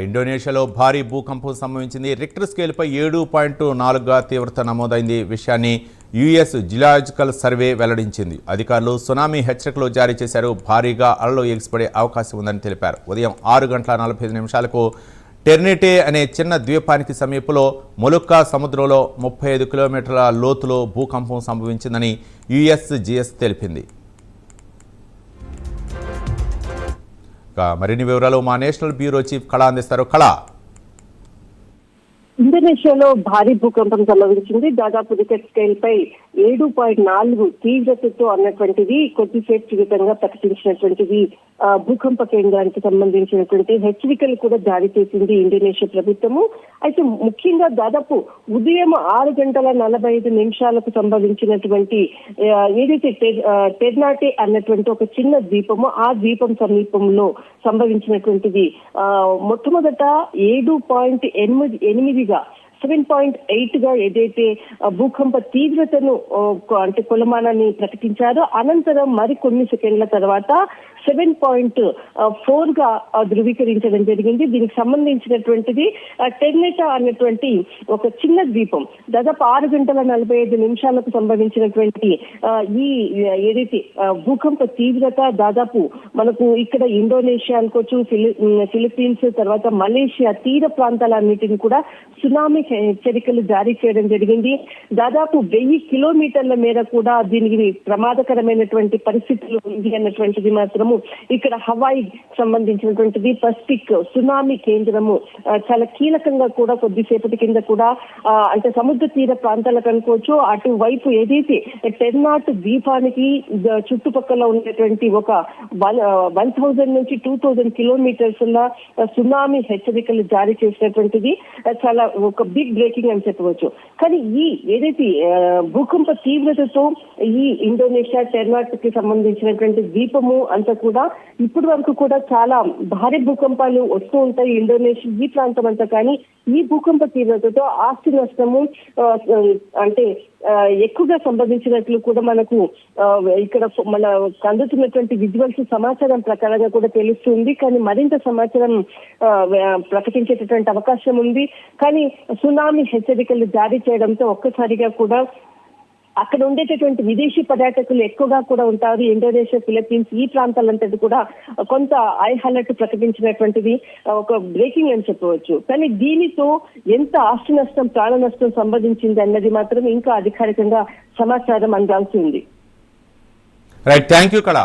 ఇండోనేషియాలో భారీ భూకంపం సంభవించింది. రిక్టర్ స్కేల్పై 7.4గా తీవ్రత నమోదైంది. విషయాన్ని యుఎస్ జియాలజికల్ సర్వే వెల్లడించింది. అధికారులు సునామీ హెచ్చరికలు జారీ చేశారు. భారీగా అలలు ఎగిసిపడే అవకాశం ఉందని తెలిపారు. ఉదయం 6:45 టెర్నిటే అనే చిన్న ద్వీపానికి సమీపంలో మొలుక్కా సముద్రంలో 35 కిలోమీటర్ల లోతులో భూకంపం సంభవించిందని యుఎస్జిఎస్ తెలిపింది. మరిన్ని వివరాలు మా నేషనల్ బ్యూరో చీఫ్ కళ అందిస్తారు. కళ, ఇండోనేషియాలో భారీ భూకంపం సంభవించింది. దాదాపు రిక్టర్ స్కేల్ పై 7.4 తీవ్రతతో అన్నటువంటిది కొద్దిసేపు క్రితంగా ప్రకటించినటువంటిది భూకంప కేంద్రానికి సంబంధించినటువంటి హెచ్చరికలు కూడా జారీ చేసింది ఇండోనేషియా ప్రభుత్వము. అయితే ముఖ్యంగా దాదాపు ఉదయం 6:45 సంభవించినటువంటి ఏదైతే టెర్నాటే అన్నటువంటి ఒక చిన్న ద్వీపము, ఆ ద్వీపం సమీపంలో సంభవించినటువంటిది మొట్టమొదట 7.8గా 7.8గా ఏదైతే భూకంప తీవ్రతను అంటే కొలమానాన్ని ప్రకటించారో అనంతరం మరికొన్ని సెకండ్ల తర్వాత 7.4గా ధృవీకరించడం జరిగింది. దీనికి సంబంధించినటువంటిది టెర్నేటా అన్నటువంటి ఒక చిన్న ద్వీపం. దాదాపు 6:45 సంభవించినటువంటి ఈ ఏదైతే భూకంప తీవ్రత దాదాపు మనకు ఇక్కడ ఇండోనేషియా అనుకోవచ్చు, ఫిలిప్పీన్స్, తర్వాత మలేషియా తీర ప్రాంతాలన్నిటిని కూడా సునామీ హెచ్చరికలు జారీ చేయడం జరిగింది. దాదాపు 1000 కిలోమీటర్ల మేర కూడా దీనికి ప్రమాదకరమైనటువంటి పరిస్థితులు ఉంది అన్నటువంటిది మాత్రము ఇక్కడ హవాయి సంబంధించినటువంటిది పసిఫిక్ సునామీ కేంద్రము చాలా కీలకంగా కూడా కొద్దిసేపటి కింద కూడా అంటే సముద్ర తీర ప్రాంతాలకు అనుకోవచ్చు, అటువైపు ఏదైతే టెర్నాట్ ద్వీపానికి చుట్టుపక్కల ఉన్నటువంటి ఒక 1000 నుంచి 2000 కిలోమీటర్స్ సునామీ హెచ్చరికలు జారీ చేసినటువంటిది చాలా ఒక బిగ్ బ్రేకింగ్ అని చెప్పవచ్చు. కానీ ఈ ఏదైతే భూకంప తీవ్రతతో ఈ ఇండోనేషియా టెర్నాట్ కి సంబంధించినటువంటి ద్వీపము అంతా కూడా ఇప్పటి వరకు కూడా చాలా భారీ భూకంపాలు వస్తూ ఉంటాయి ఇండోనేషియా ఈ ప్రాంతం అంతా. కానీ ఈ భూకంప తీవ్రతతో ఆస్తి నష్టము అంటే ఎక్కువగా సంభవించినట్లు కూడా మనకు ఇక్కడ మన అందుతున్నటువంటి విజువల్స్ సమాచారం ప్రకారంగా కూడా తెలుస్తుంది. కానీ మరింత సమాచారం ప్రకటించేటటువంటి అవకాశం ఉంది. కానీ సునామీ హెచ్చరికలు జారీ చేయడంతో ఒక్కసారిగా కూడా అక్కడ ఉండేటటువంటి విదేశీ పర్యాటకులు ఎక్కువగా కూడా ఉంటారు. ఇండోనేషియా, ఫిలిప్పీన్స్ ఈ ప్రాంతాలంతటి కూడా కొంత ఐ అలర్ట్ ప్రకటించినటువంటిది ఒక బ్రేకింగ్ అని చెప్పవచ్చు. కానీ దీనితో ఎంత ఆస్తి నష్టం, ప్రాణ నష్టం సంభవించింది అన్నది మాత్రం ఇంకా అధికారికంగా సమాచారం అందాల్సి ఉంది. రైట్, థ్యాంక్ యూ కళ.